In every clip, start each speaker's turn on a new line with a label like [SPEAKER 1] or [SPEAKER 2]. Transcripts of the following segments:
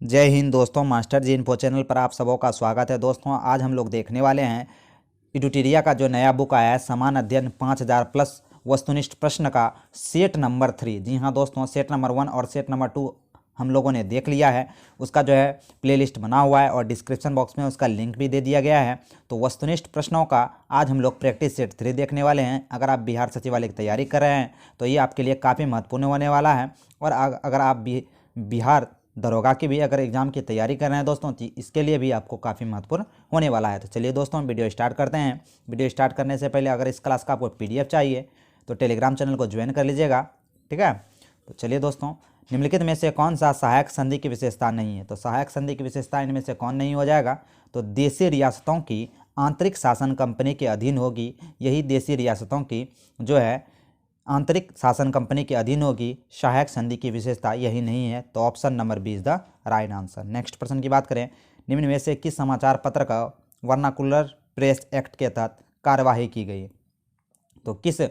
[SPEAKER 1] जय हिंद दोस्तों, मास्टर जी info channel पर आप सबों का स्वागत है। दोस्तों आज हम लोग देखने वाले हैं इडुटेरिया का जो नया बुक आया है समान अध्ययन 5000 प्लस वस्तुनिष्ठ प्रश्न का सेट नंबर 3। जी हाँ दोस्तों, सेट नंबर 1 और सेट नंबर 2 हम लोगों ने देख लिया है। उसका जो है प्लेलिस्ट बना हुआ है और डिस्क्रिप्शन बॉक्स में उसका लिंक भी दे दिया गया है। तो वस्तुनिष्ठ प्रश्नों का आज हम लोग प्रैक्टिस सेट 3 देखने वाले हैं। अगर आप बिहार सचिवालय की तैयारी कर रहे हैं तो ये आपके लिए काफ़ी महत्वपूर्ण होने वाला है। और अगर आप बिहार दरोगा की भी अगर एग्ज़ाम की तैयारी कर रहे हैं दोस्तों तो इसके लिए भी आपको काफ़ी महत्वपूर्ण होने वाला है। तो चलिए दोस्तों वीडियो स्टार्ट करते हैं। वीडियो स्टार्ट करने से पहले अगर इस क्लास का आपको PDF चाहिए तो टेलीग्राम चैनल को ज्वाइन कर लीजिएगा, ठीक है। तो चलिए दोस्तों, निम्नलिखित में से कौन सा सहायक संधि की विशेषता नहीं है? तो सहायक संधि की विशेषता इनमें से कौन नहीं हो जाएगा? तो देशी रियासतों की आंतरिक शासन कंपनी के अधीन होगी। यही देशी रियासतों की जो है आंतरिक शासन कंपनी के अधीन होगी। सहायक संधि की विशेषता यही नहीं है। तो option number B is the right answer. Next प्रश्न की बात करें, निम्न में से किस समाचार पत्र का वर्नाकुलर प्रेस एक्ट के तहत कार्यवाही की गई? तो किस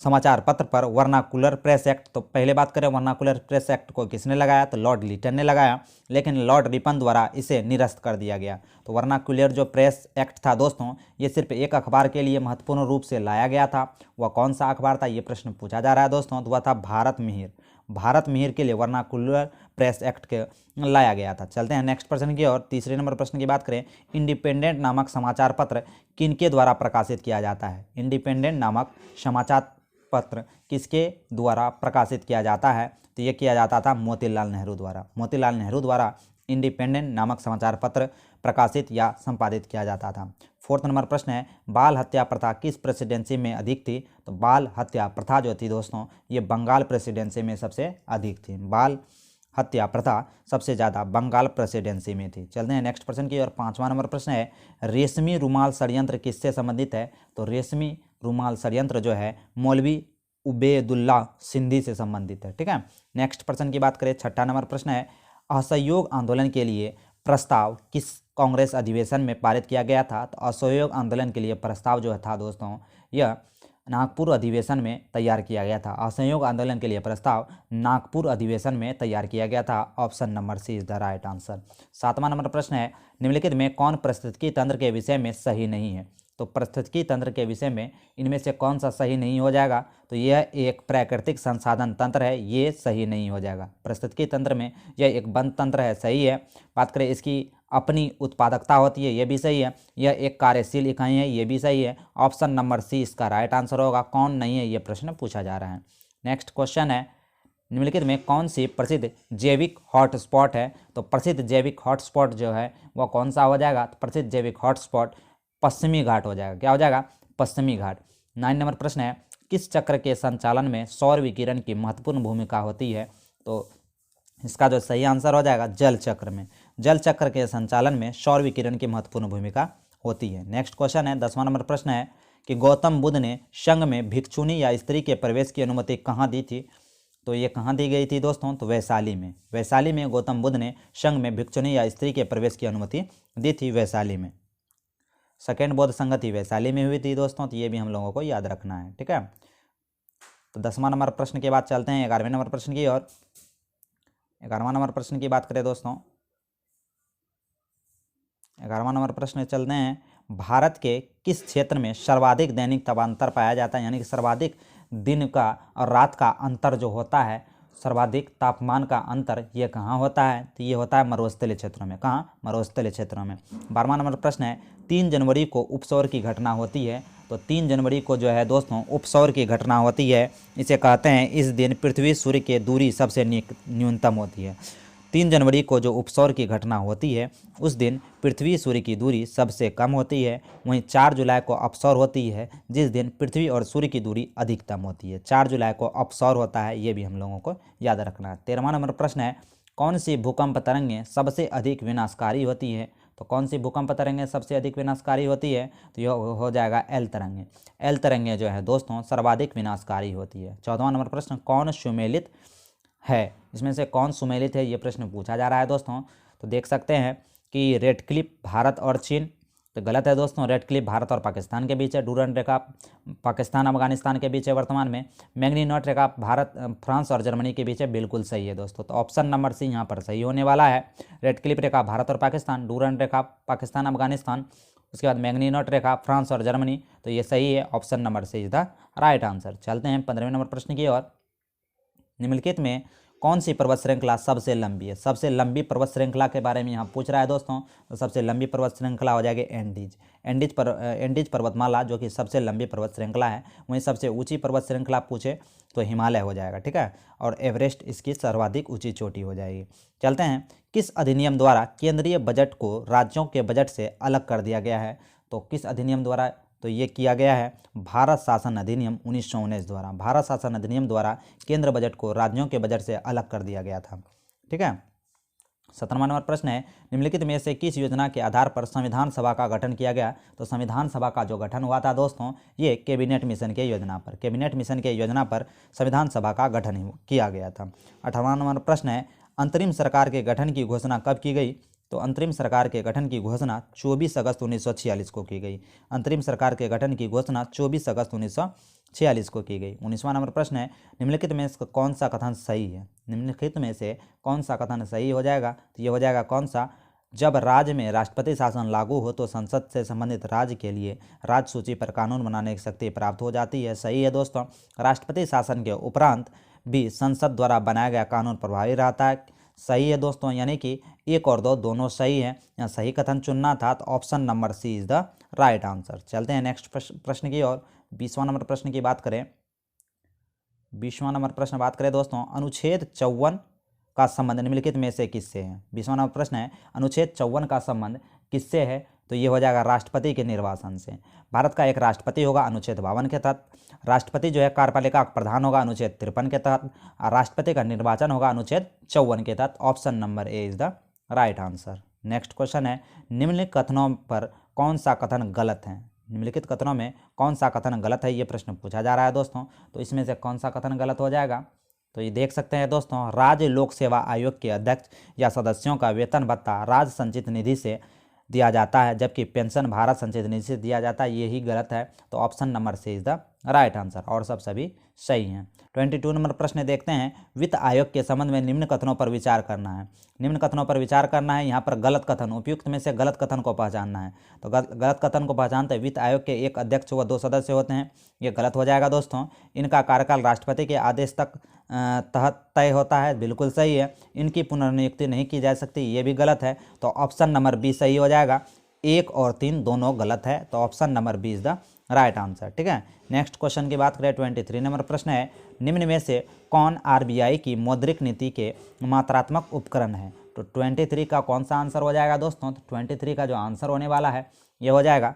[SPEAKER 1] समाचार पत्र पर वर्नाकुलर प्रेस एक्ट, तो पहले बात करें वर्नाकुलर प्रेस एक्ट को किसने लगाया? तो लॉर्ड लिटन ने लगाया, लेकिन लॉर्ड रिपन द्वारा इसे निरस्त कर दिया गया। तो वर्नाकुलर जो प्रेस एक्ट था दोस्तों, ये सिर्फ एक अखबार के लिए महत्वपूर्ण रूप से लाया गया था। वह कौन सा अखबार था, ये प्रश्न पूछा जा रहा है दोस्तों। तो वह था भारत मिहिर। भारत मिहिर के लिए वर्नाकुलर प्रेस एक्ट के लाया गया था। चलते हैं नेक्स्ट प्रश्न की और तीसरे नंबर प्रश्न की बात करें, इंडिपेंडेंट नामक समाचार पत्र किनके द्वारा प्रकाशित किया जाता है? इंडिपेंडेंट नामक समाचार पत्र किसके द्वारा प्रकाशित किया जाता है? तो ये किया जाता था मोतीलाल नेहरू द्वारा। मोतीलाल नेहरू द्वारा इंडिपेंडेंट नामक समाचार पत्र प्रकाशित या संपादित किया जाता था। फोर्थ नंबर प्रश्न है, बाल हत्या प्रथा किस प्रेसिडेंसी में अधिक थी? तो बाल हत्या प्रथा जो थी दोस्तों, ये बंगाल प्रेसिडेंसी में सबसे अधिक थी। बाल हत्या प्रथा सबसे ज़्यादा बंगाल प्रेसिडेंसी में थी। चलते हैं नेक्स्ट प्रश्न की और पांचवा नंबर प्रश्न है, रेशमी रुमाल षड्यंत्र किससे संबंधित है? तो रेशमी रुमाल षड्यंत्र जो है मौलवी उबैदुल्ला सिंधी से संबंधित है, ठीक है। नेक्स्ट प्रश्न की बात करें, छठा नंबर प्रश्न है, असहयोग आंदोलन के लिए प्रस्ताव किस कांग्रेस अधिवेशन में पारित किया गया था? तो असहयोग आंदोलन के लिए प्रस्ताव जो था दोस्तों, यह नागपुर अधिवेशन में तैयार किया गया था। असहयोग आंदोलन के लिए प्रस्ताव नागपुर अधिवेशन में तैयार किया गया था। Option number C is the right answer. सातवां नंबर प्रश्न है, निम्नलिखित में कौन पारिस्थितिकी तंत्र के विषय में सही नहीं है? तो पारिस्थितिकी तंत्र के विषय में इनमें से कौन सा सही नहीं हो जाएगा? तो यह एक प्राकृतिक संसाधन तंत्र है, ये सही नहीं हो जाएगा। पारिस्थितिकी तंत्र में यह एक बंद तंत्र है, सही है। बात करें इसकी अपनी उत्पादकता होती है, ये भी सही है। यह एक कार्यशील इकाई है, ये भी सही है। ऑप्शन नंबर सी इसका राइट आंसर होगा। कौन नहीं है, ये प्रश्न पूछा जा रहा है। नेक्स्ट क्वेश्चन है, निम्नलिखित में कौन सी प्रसिद्ध जैविक हॉटस्पॉट है? तो प्रसिद्ध जैविक हॉटस्पॉट जो है वह कौन सा हो जाएगा? तो प्रसिद्ध जैविक हॉटस्पॉट पश्चिमी घाट हो जाएगा। क्या हो जाएगा? पश्चिमी घाट। 9 नंबर प्रश्न है, किस चक्र के संचालन में सौर विकिरण की महत्वपूर्ण भूमिका होती है? तो इसका जो सही आंसर हो जाएगा जल चक्र में। जल चक्र के संचालन में सौर विकिरण की महत्वपूर्ण भूमिका होती है। नेक्स्ट क्वेश्चन है, 10वां नंबर प्रश्न है कि गौतम बुद्ध ने संघ में भिक्षुणी या स्त्री के प्रवेश की अनुमति कहाँ दी थी? तो ये कहाँ दी गई थी दोस्तों? तो वैशाली में। वैशाली में गौतम बुद्ध ने संघ में भिक्षुणी या स्त्री के प्रवेश की अनुमति दी थी, वैशाली में। सेकेंड बौद्ध संगति वैशाली में हुई थी दोस्तों, तो ये भी हम लोगों को याद रखना है, ठीक है। तो 10वां नंबर प्रश्न के बाद चलते हैं 11वें नंबर प्रश्न की और 11वां नंबर प्रश्न की बात करें दोस्तों, 11वां नंबर प्रश्न चलते हैं, भारत के किस क्षेत्र में सर्वाधिक दैनिक तापांतर पाया जाता है? यानी कि सर्वाधिक दिन का और रात का अंतर जो होता है, सर्वाधिक तापमान का अंतर, ये कहाँ होता है? तो ये होता है मरुस्थलीय क्षेत्रों में। कहाँ? मरुस्थलीय क्षेत्रों में। 12वां नंबर प्रश्न है, 3 जनवरी को उपसौर की घटना होती है। तो 3 जनवरी को जो है दोस्तों उपसौर की घटना होती है। इसे कहते हैं इस दिन पृथ्वी सूर्य के दूरी सबसे न्यूनतम होती है। 3 जनवरी को जो उपसौर की घटना होती है उस दिन पृथ्वी सूर्य की दूरी सबसे कम होती है। वहीं 4 जुलाई को अपसौर होती है, जिस दिन पृथ्वी और सूर्य की दूरी अधिकतम होती है। 4 जुलाई को अपसौर होता है, ये भी हम लोगों को याद रखना है। 13वां नंबर प्रश्न है, कौन सी भूकंप तरंगें सबसे अधिक विनाशकारी होती है? तो कौन सी भूकंप तरंगें सबसे अधिक विनाशकारी होती है? तो यह हो जाएगा एल तरंगें। एल तरंगें जो है दोस्तों सर्वाधिक विनाशकारी होती है। 14वां नंबर प्रश्न, कौन सुमेलित है? इसमें से कौन सुमेलित है, ये प्रश्न पूछा जा रहा है दोस्तों। तो देख सकते हैं कि रेडक्लिफ भारत और चीन, तो गलत है दोस्तों। रेड क्लिफ भारत और पाकिस्तान के बीच है। डूरंड रेखा पाकिस्तान अफगानिस्तान के बीच है वर्तमान में। मैग्नीनॉट रेखा भारत फ्रांस और जर्मनी के बीच है। बिल्कुल सही है दोस्तों। तो ऑप्शन नंबर सी यहाँ पर सही होने वाला है। रेड क्लिफ रेखा भारत और पाकिस्तान, डूरंड रेखा पाकिस्तान अफगानिस्तान, उसके बाद मैग्नीनॉट रेखा फ्रांस और जर्मनी। तो ये सही है, option number C is the right answer. चलते हैं 15वें नंबर प्रश्न की ओर। निम्नलिखित में कौन सी पर्वत श्रृंखला सबसे लंबी है? सबसे लंबी पर्वत श्रृंखला के बारे में यहाँ पूछ रहा है दोस्तों। तो सबसे लंबी पर्वत श्रृंखला हो जाएगी एंडीज। एंडीज पर्वतमाला जो कि सबसे लंबी पर्वत श्रृंखला है। वहीं सबसे ऊंची पर्वत श्रृंखला पूछे तो हिमालय हो जाएगा, ठीक है। और एवरेस्ट इसकी सर्वाधिक ऊंची चोटी हो जाएगी। चलते हैं, किस अधिनियम द्वारा केंद्रीय बजट को राज्यों के बजट से अलग कर दिया गया है? तो किस अधिनियम द्वारा? तो ये किया गया है भारत शासन अधिनियम 1919 द्वारा। भारत शासन अधिनियम द्वारा केंद्र बजट को राज्यों के बजट से अलग कर दिया गया था, ठीक है। 17वां नंबर प्रश्न है, निम्नलिखित में से किस योजना के आधार पर संविधान सभा का गठन किया गया? तो संविधान सभा का जो गठन हुआ था दोस्तों, ये कैबिनेट मिशन के योजना पर, कैबिनेट मिशन के योजना पर संविधान सभा का गठन किया गया था। 18वां नंबर प्रश्न है, अंतरिम सरकार के गठन की घोषणा कब की गई? तो अंतरिम सरकार के गठन की घोषणा 24 अगस्त 1946 को की गई। अंतरिम सरकार के गठन की घोषणा 24 अगस्त 1946 को की गई। 19वां नंबर प्रश्न है, निम्नलिखित में से कौन सा कथन सही है? निम्नलिखित में से कौन सा कथन सही हो जाएगा? तो ये हो जाएगा कौन सा? जब राज्य में राष्ट्रपति शासन लागू हो तो संसद से संबंधित राज्य के लिए राज्य सूची पर कानून बनाने की शक्ति प्राप्त हो जाती है। सही है दोस्तों। राष्ट्रपति शासन के उपरांत भी संसद द्वारा बनाया गया कानून प्रभावी रहता है। सही है दोस्तों, यानी कि 1 और 2 दोनों सही है। यहाँ सही कथन चुनना था, तो option number C is the right answer. चलते हैं नेक्स्ट प्रश्न की ओर। 20वां नंबर प्रश्न की बात करें। 20वां नंबर प्रश्न बात करें दोस्तों, अनुच्छेद 54 का संबंध निम्नलिखित में से किससे है? 20वां नंबर प्रश्न है, अनुच्छेद 54 का संबंध किससे है? तो ये हो जाएगा राष्ट्रपति के निर्वासन से। भारत का एक राष्ट्रपति होगा अनुच्छेद 52 के तहत। राष्ट्रपति जो है कार्यपालिका प्रधान होगा अनुच्छेद 53 के तहत। राष्ट्रपति का निर्वाचन होगा अनुच्छेद 54 के तहत। Option number A is the right answer. Next question है, निम्नलिखित कथनों पर कौन सा कथन गलत है? निम्नलिखित कथनों में कौन सा कथन गलत है, ये प्रश्न पूछा जा रहा है दोस्तों। तो इसमें से कौन सा कथन गलत हो जाएगा? तो ये देख सकते हैं दोस्तों, राज्य लोक सेवा आयोग के अध्यक्ष या सदस्यों का वेतन भत्ता राज्य संचित निधि से दिया जाता है, जबकि पेंशन भारत संचित निधि से दिया जाता है। यही गलत है। तो option number C is the right answer, और सब सभी सही हैं। 22 नंबर प्रश्न देखते हैं, वित्त आयोग के संबंध में निम्न कथनों पर विचार करना है। निम्न कथनों पर विचार करना है। यहाँ पर गलत कथन, उपयुक्त में से गलत कथन को पहचानना है। तो गलत कथन को पहचानते वित्त आयोग के एक अध्यक्ष व 2 सदस्य होते हैं। ये गलत हो जाएगा दोस्तों। इनका कार्यकाल राष्ट्रपति के आदेश तक तहत तय होता है। बिल्कुल सही है। इनकी पुनर्नियुक्ति नहीं की जा सकती, ये भी गलत है। तो ऑप्शन नंबर बी सही हो जाएगा। 1 और 3 दोनों गलत है। तो option number B is the right answer, ठीक है। नेक्स्ट क्वेश्चन की बात करें, 23 नंबर प्रश्न है, निम्न में से कौन आरबीआई की मौद्रिक नीति के मात्रात्मक उपकरण है? तो 23 का कौन सा आंसर हो जाएगा दोस्तों? तो 23 का जो आंसर होने वाला है ये हो जाएगा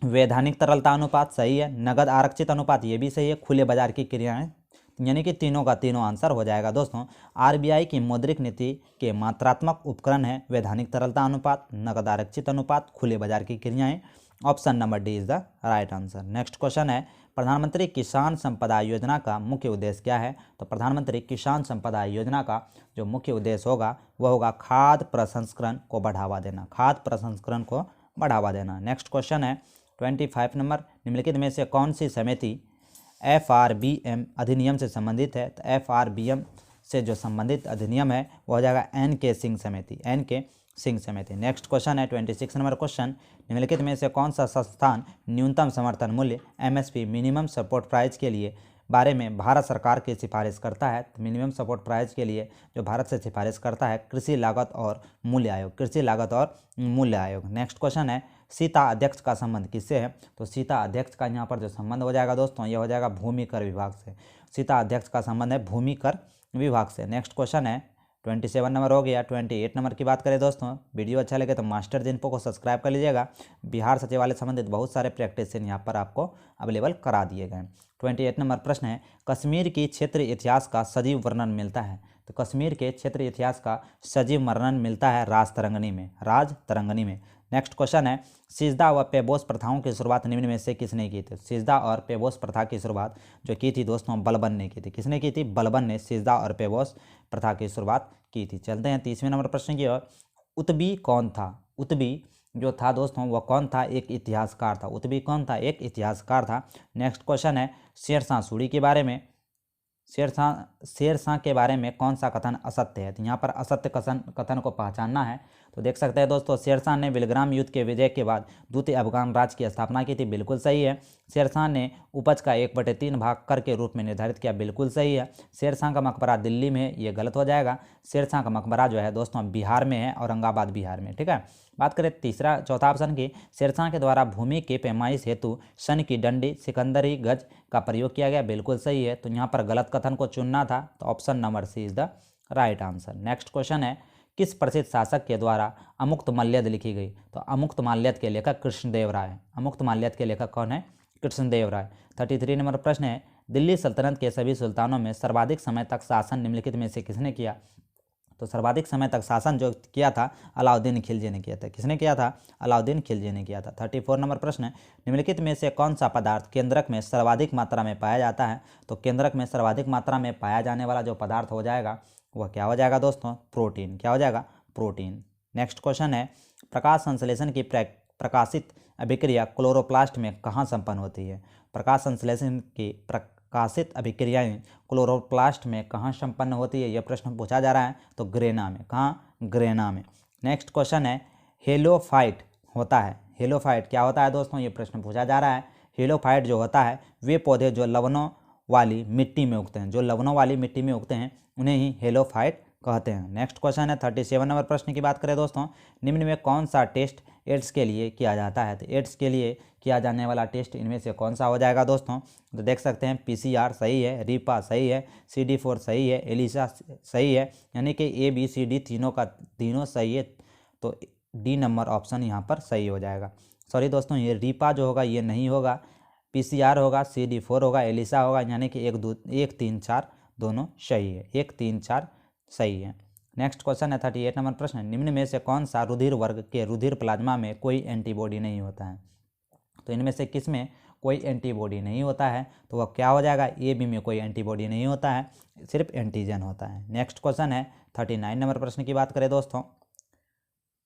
[SPEAKER 1] वैधानिक तरलता अनुपात। सही है। नगद आरक्षित अनुपात, ये भी सही है। खुले बाजार की क्रियाएं, यानी कि तीनों का तीनों आंसर हो जाएगा दोस्तों। आरबीआई की मौद्रिक नीति के मात्रात्मक उपकरण है वैधानिक तरलता अनुपात, नगद आरक्षित अनुपात, खुले बाजार की क्रियाएं। Option number D is the right answer. Next question है, प्रधानमंत्री किसान संपदा योजना का मुख्य उद्देश्य क्या है? तो प्रधानमंत्री किसान संपदा योजना का जो मुख्य उद्देश्य होगा वह होगा खाद्य प्रसंस्करण को बढ़ावा देना। खाद्य प्रसंस्करण को बढ़ावा देना। नेक्स्ट क्वेश्चन है 25 नंबर, निम्नलिखित में से कौन सी समिति FRBM अधिनियम से संबंधित है? तो FRBM से जो संबंधित अधिनियम है वो हो जाएगा NK सिंह समिति, NK सिंह समिति। नेक्स्ट क्वेश्चन है 26 नंबर क्वेश्चन, निम्नलिखित में से कौन सा संस्थान न्यूनतम समर्थन मूल्य MSP मिनिमम सपोर्ट प्राइस के लिए बारे में भारत सरकार की सिफारिश करता है? तो मिनिमम सपोर्ट प्राइस के लिए जो भारत से सिफारिश करता है कृषि लागत और मूल्य आयोग, कृषि लागत और मूल्य आयोग। नेक्स्ट क्वेश्चन है, सीता अध्यक्ष का संबंध किससे है? तो सीता अध्यक्ष का यहाँ पर जो संबंध हो जाएगा दोस्तों ये हो जाएगा भूमि कर विभाग से। सीता अध्यक्ष का संबंध है भूमि कर विभाग से। नेक्स्ट क्वेश्चन है 27 नंबर हो गया। 28 नंबर की बात करें दोस्तों, वीडियो अच्छा लगे तो मास्टर जिनको को सब्सक्राइब कर लीजिएगा। बिहार सचिवालय संबंधित बहुत सारे प्रैक्टिस यहाँ पर आपको अवेलेबल करा दिए गए। 28 नंबर प्रश्न है, कश्मीर की क्षेत्रीय इतिहास का सजीव वर्णन मिलता है? तो कश्मीर के क्षेत्रीय इतिहास का सजीव वर्णन मिलता है राज तरंगनी में, राज तरंगनी में। नेक्स्ट क्वेश्चन है, सिजदा व पेबोस प्रथाओं की शुरुआत निम्न में से किसने की थी? सिजदा और पेबोस प्रथा की शुरुआत जो की थी दोस्तों बलबन ने की थी। किसने की थी? बलबन ने सिजदा और पेबोस प्रथा की शुरुआत की थी। चलते हैं 30वें नंबर प्रश्न की ओर। उत्बी कौन था? उत्बी जो था दोस्तों वह कौन था, एक इतिहासकार था। उतबी कौन था, एक इतिहासकार था। नेक्स्ट क्वेश्चन है शेरशाह सूरी के बारे में। शेरशाह के बारे में कौन सा कथन असत्य है, तो यहाँ पर असत्य कथन को पहचानना है। तो देख सकते हैं दोस्तों, शेरशाह ने विलग्राम युद्ध के विजय के बाद द्वितीय अफगान राज्य की स्थापना की थी, बिल्कुल सही है। शेरशाह ने उपज का 1/3 भाग कर के रूप में निर्धारित किया, बिल्कुल सही है। शेरशाह का मकबरा दिल्ली में है, ये गलत हो जाएगा। शेरशाह का मकबरा जो है दोस्तों बिहार में है, औरंगाबाद बिहार में, ठीक है। बात करें चौथा ऑप्शन की, शेरशाह के द्वारा भूमि के पैमाइश हेतु सन की डंडी सिकंदरी गज का प्रयोग किया गया, बिल्कुल सही है। तो यहाँ पर गलत कथन को चुनना था, तो option number C is the right answer. Next question है किस प्रसिद्ध शासक के द्वारा अमुक्त माल्यद लिखी गई, तो अमुक्त माल्यद के लेखक कृष्णदेव राय। अमुक्त माल्यद के लेखक कौन है, कृष्णदेव राय। 33 नंबर प्रश्न है दिल्ली सल्तनत के सभी सुल्तानों में सर्वाधिक समय तक शासन निम्नलिखित में से किसने किया, तो सर्वाधिक समय तक शासन जो किया था अलाउद्दीन खिलजी ने किया था। किसने किया था, अलाउद्दीन खिलजी ने किया था। 34 नंबर प्रश्न है निम्नलिखित में से कौन सा पदार्थ केंद्रक में सर्वाधिक मात्रा में पाया जाता है, तो केंद्रक में सर्वाधिक मात्रा में पाया जाने वाला जो पदार्थ हो जाएगा वह क्या हो जाएगा दोस्तों, प्रोटीन। क्या हो जाएगा, प्रोटीन। नेक्स्ट क्वेश्चन है प्रकाश संश्लेषण की प्रकाशित अभिक्रिया क्लोरोप्लास्ट में कहाँ संपन्न होती है। प्रकाश संश्लेषण की प्रकाशित अभिक्रियाएं क्लोरोप्लास्ट में कहाँ संपन्न होती है, यह प्रश्न पूछा जा रहा है, तो ग्रेना में। कहाँ, ग्रेना में। नेक्स्ट क्वेश्चन है हेलोफाइट होता है, हेलोफाइट क्या होता है दोस्तों, ये प्रश्न पूछा जा रहा है। हेलोफाइट जो होता है वे पौधे जो लवणों वाली मिट्टी में उगते हैं, जो लवणों वाली मिट्टी में उगते हैं उन्हें ही हेलोफाइट कहते हैं। नेक्स्ट क्वेश्चन है 37 नंबर प्रश्न की बात करें दोस्तों, निम्न में कौन सा टेस्ट एड्स के लिए किया जाता है, तो एड्स के लिए किया जाने वाला टेस्ट इनमें से कौन सा हो जाएगा दोस्तों, तो देख सकते हैं PCR सही है, रीपा सही है, CD4 सही है, एलिसा सही है, यानी कि ABCD तीनों सही है। तो डी नंबर ऑप्शन यहाँ पर सही हो जाएगा। सॉरी दोस्तों, ये रीपा जो होगा ये नहीं होगा, PCR होगा, CD4 होगा, एलिसा होगा, यानी कि 1 3 4 दोनों सही है, 1 3 4 सही है। नेक्स्ट क्वेश्चन है 38 नंबर प्रश्न, निम्न में से कौन सा रुधिर वर्ग के रुधिर प्लाज्मा में कोई एंटीबॉडी नहीं होता है, तो इनमें से किस में कोई एंटीबॉडी नहीं होता है, तो वह क्या हो जाएगा, AB में कोई एंटीबॉडी नहीं होता है, सिर्फ एंटीजन होता है। नेक्स्ट क्वेश्चन है 39 नंबर प्रश्न की बात करें दोस्तों,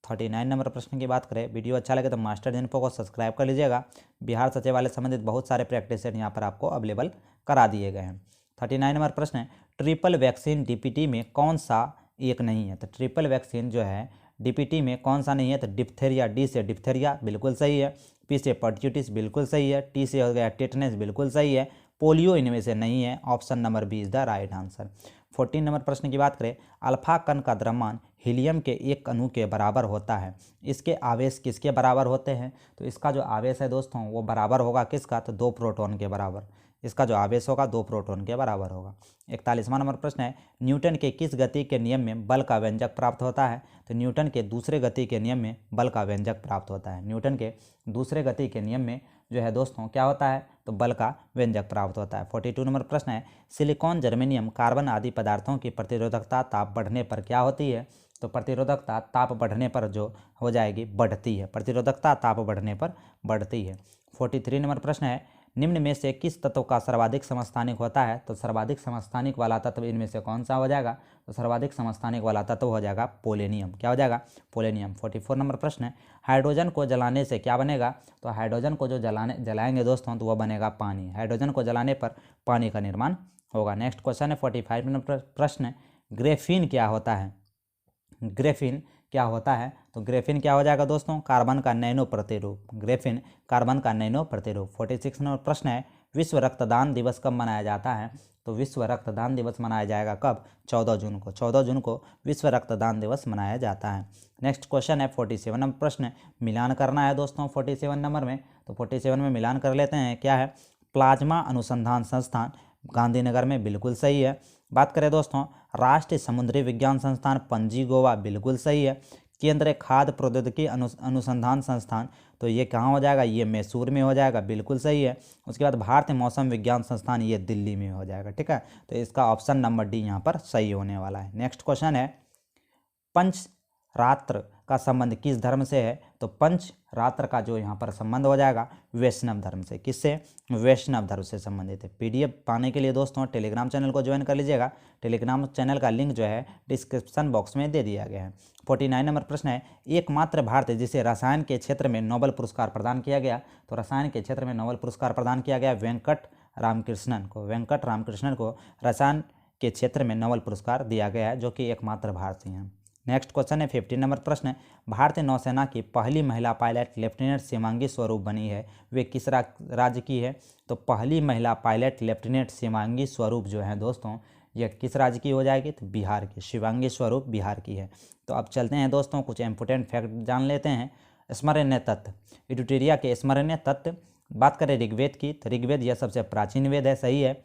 [SPEAKER 1] 39 नंबर प्रश्न की बात करें, वीडियो अच्छा लगे तो मास्टर इन्फो को सब्सक्राइब कर लीजिएगा। बिहार सचिवालय संबंधित बहुत सारे प्रैक्टिस सेट यहाँ पर आपको अवेलेबल करा दिए गए हैं। 39 नंबर प्रश्न है ट्रिपल वैक्सीन DPT में कौन सा एक नहीं है, तो ट्रिपल वैक्सीन जो है DPT में कौन सा नहीं है, तो डिप्थेरिया, D से डिप्थेरिया बिल्कुल सही है, P से पर्ट्यूटिस बिल्कुल सही है, T से हो गया टेटनस बिल्कुल सही है, पोलियो इनमें से नहीं है, option number B is the right answer. 14 number प्रश्न की बात करें, अल्फा कण का द्रव्यमान हीलियम के एक अणु के बराबर होता है, इसके आवेश किसके बराबर होते हैं, तो इसका जो आवेश है दोस्तों वो बराबर होगा किसका, तो 2 प्रोटॉन के बराबर। इसका जो आवेश होगा 2 प्रोटॉन के बराबर होगा। 41वां नंबर प्रश्न है न्यूटन के किस गति के नियम में बल का व्यंजक प्राप्त होता है, तो न्यूटन के दूसरे गति के नियम में बल का व्यंजक प्राप्त होता है। न्यूटन के दूसरे गति के नियम में जो है दोस्तों क्या होता है, तो बल का व्यंजक प्राप्त होता है। 42 नंबर प्रश्न है सिलिकॉन, जर्मेनियम, कार्बन आदि पदार्थों की प्रतिरोधकता ताप बढ़ने पर क्या होती है, तो प्रतिरोधकता ताप बढ़ने पर जो हो जाएगी बढ़ती है, प्रतिरोधकता ताप बढ़ने पर बढ़ती है। 43 नंबर प्रश्न है निम्न में से किस तत्व का सर्वाधिक समस्थानिक होता है, तो सर्वाधिक समस्थानिक वाला तत्व इनमें से कौन सा हो जाएगा, तो सर्वाधिक समस्थानिक वाला तत्व हो जाएगा पोलेनियम। क्या हो जाएगा, पोलेनियम। 44 नंबर प्रश्न है हाइड्रोजन को जलाने से क्या बनेगा, तो हाइड्रोजन को जो जलाएंगे दोस्तों तो वह बनेगा पानी, हाइड्रोजन को जलाने पर पानी का निर्माण होगा। नेक्स्ट क्वेश्चन है 45 नंबर प्रश्न, ग्रेफीन क्या होता है, ग्रेफीन क्या होता है, तो ग्रेफीन क्या हो जाएगा दोस्तों, कार्बन का नैनो प्रतिरूप, ग्रेफीन कार्बन का नैनो प्रतिरूप। 46 नंबर प्रश्न है विश्व रक्तदान दिवस कब मनाया जाता है, तो विश्व रक्तदान दिवस मनाया जाएगा कब, 14 जून को, 14 जून को विश्व रक्तदान दिवस मनाया जाता है। नेक्स्ट क्वेश्चन है 47 नंबर प्रश्न, मिलान करना है दोस्तों 47 नंबर में, तो 47 में मिलान कर लेते हैं। क्या है, प्लाज्मा अनुसंधान संस्थान गांधीनगर में, बिल्कुल सही है। बात करें दोस्तों राष्ट्रीय समुद्री विज्ञान संस्थान पणजी गोवा, बिल्कुल सही है। केंद्रीय खाद्य प्रौद्योगिकी अनुसंधान संस्थान, तो ये कहाँ हो जाएगा, ये मैसूर में हो जाएगा, बिल्कुल सही है। उसके बाद भारतीय मौसम विज्ञान संस्थान, ये दिल्ली में हो जाएगा, ठीक है। तो इसका ऑप्शन नंबर डी यहाँ पर सही होने वाला है। नेक्स्ट क्वेश्चन है पंचरात्र का संबंध किस धर्म से है, तो पंच रात्र का जो यहाँ पर संबंध हो जाएगा वैष्णव धर्म से। किससे? वैष्णव धर्म से संबंधित है। पीडीएफ पाने के लिए दोस्तों टेलीग्राम चैनल को ज्वाइन कर लीजिएगा। टेलीग्राम चैनल का लिंक जो है डिस्क्रिप्शन बॉक्स में दे दिया गया है। 49 नंबर प्रश्न है, एकमात्र भारतीय जिसे रसायन के क्षेत्र में नोबेल पुरस्कार प्रदान किया गया। तो रसायन के क्षेत्र में नोबेल पुरस्कार प्रदान किया गया वेंकट रामकृष्णन को रसायन के क्षेत्र में नोबेल पुरस्कार दिया गया है, जो कि एकमात्र भारतीय हैं। नेक्स्ट क्वेश्चन है 50 नंबर प्रश्न है, भारतीय नौसेना की पहली महिला पायलट लेफ्टिनेंट शिवांगी स्वरूप बनी है, वे किस राज्य की है। तो पहली महिला पायलट लेफ्टिनेंट शिवांगी स्वरूप जो है दोस्तों, यह किस राज्य की हो जाएगी। तो बिहार की। शिवांगी स्वरूप बिहार की है। तो अब चलते हैं दोस्तों, कुछ इंपोर्टेंट फैक्ट जान लेते हैं। स्मरणीय तत्व, इडुटेरिया के स्मरणीय तत्व। बात करें ऋग्वेद की, तो ऋग्वेद यह सबसे प्राचीन वेद है, सही है।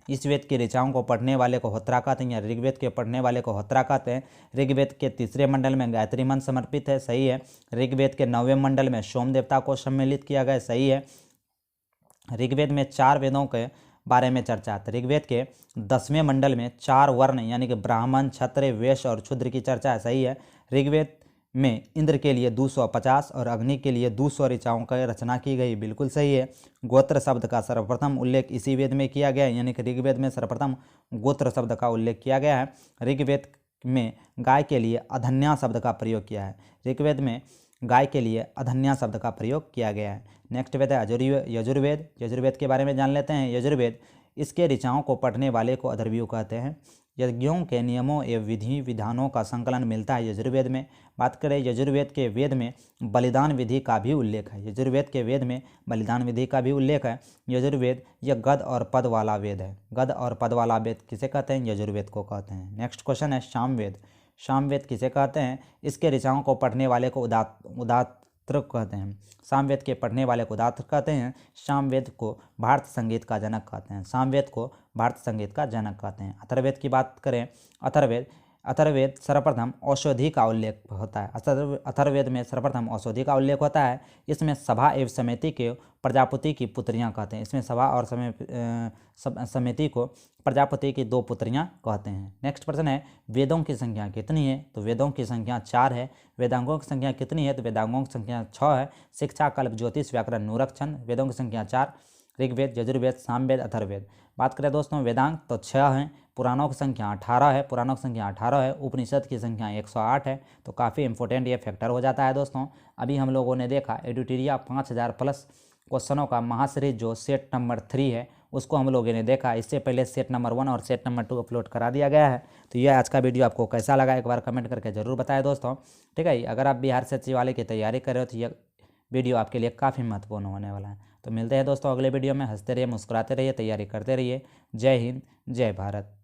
[SPEAKER 1] इस वेद की ऋचाओं को पढ़ने वाले को होत्रा कहते हैं, या ऋग्वेद के पढ़ने वाले को होत्रा कहते हैं। ऋग्वेद के तीसरे मंडल में गायत्री मंत्र समर्पित है, सही है। ऋग्वेद के 9वें मंडल में सोम देवता को सम्मिलित किया गया, सही है। ऋग्वेद में 4 वेदों के बारे में चर्चा है। ऋग्वेद के 10वें मंडल में 4 वर्ण यानी कि ब्राह्मण, क्षत्रिय, वैश्य और शूद्र की चर्चा है, सही है। ऋग्वेद में इंद्र के लिए 250 और अग्नि के लिए 200 ऋचाओं की रचना की गई, बिल्कुल सही है। गोत्र शब्द का सर्वप्रथम उल्लेख इसी वेद में किया गया है, यानी कि ऋग्वेद में सर्वप्रथम गोत्र शब्द का उल्लेख किया गया है। ऋग्वेद में गाय के लिए अधन्या शब्द का प्रयोग किया है। ऋग्वेद में गाय के लिए अधन्या शब्द का प्रयोग किया गया है। नेक्स्ट वेद है यजुर्वेद। यजुर्वेद के बारे में जान लेते हैं। यजुर्वेद, इसके ऋचाओं को पढ़ने वाले को अथर्वयु कहते हैं। यज्ञों के नियमों एवं विधि विधानों का संकलन मिलता है यजुर्वेद में। बात करें यजुर्वेद के वेद में बलिदान विधि का भी उल्लेख है। यजुर्वेद के वेद में बलिदान विधि का भी उल्लेख है। यजुर्वेद यह गद और पद वाला वेद है। गद और पद वाला वेद किसे कहते हैं? यजुर्वेद को कहते हैं। नेक्स्ट क्वेश्चन है सामवेद। सामवेद किसे कहते हैं? इसके ऋचाओं को पढ़ने वाले को उदात्र कहते हैं। सामवेद के पढ़ने वाले को उदात्र कहते हैं। सामवेद को भारत संगीत का जनक कहते हैं। सामवेद को भारत संगीत का जनक कहते हैं। अथर्ववेद की बात करें, अथर्ववेद सर्वप्रथम औषधि का उल्लेख होता है। अथर्ववेद में सर्वप्रथम औषधि का उल्लेख होता है। इसमें सभा एवं समिति के प्रजापति की पुत्रियां कहते हैं। इसमें सभा और समिति को प्रजापति की 2 पुत्रियां कहते हैं। नेक्स्ट प्रश्न है, वेदों की संख्या कितनी है? तो वेदों की संख्या 4 है। वेदांगों की संख्या कितनी है? तो वेदांगों की संख्या 6 है। शिक्षा, कल्प, ज्योतिष, व्याकरण, नूरक, छंद। वेदों की संख्या 4, ऋग्वेद, यजुर्वेद, सामवेद, अथर्ववेद। बात करें दोस्तों वेदांग, तो 6 हैं। पुराणों की संख्या 18 है। पुराणों की संख्या 18 है। उपनिषद की संख्या 108 है। तो काफ़ी इंपॉर्टेंट ये फैक्टर हो जाता है दोस्तों। अभी हम लोगों ने देखा एडुटेरिया 5000 प्लस क्वेश्चनों का महासीरीज जो सेट नंबर 3 है उसको हम लोगों ने देखा। इससे पहले सेट नंबर 1 और सेट नंबर 2 अपलोड करा दिया गया है। तो ये आज का वीडियो आपको कैसा लगा एक बार कमेंट करके ज़रूर बताएं दोस्तों, ठीक है। अगर आप बिहार सचिवालय की तैयारी कर रहे हो तो ये वीडियो आपके लिए काफ़ी महत्वपूर्ण होने वाला है। तो मिलते हैं दोस्तों अगले वीडियो में। हंसते रहिए, मुस्कुराते रहिए, तैयारी करते रहिए। जय हिंद, जय भारत।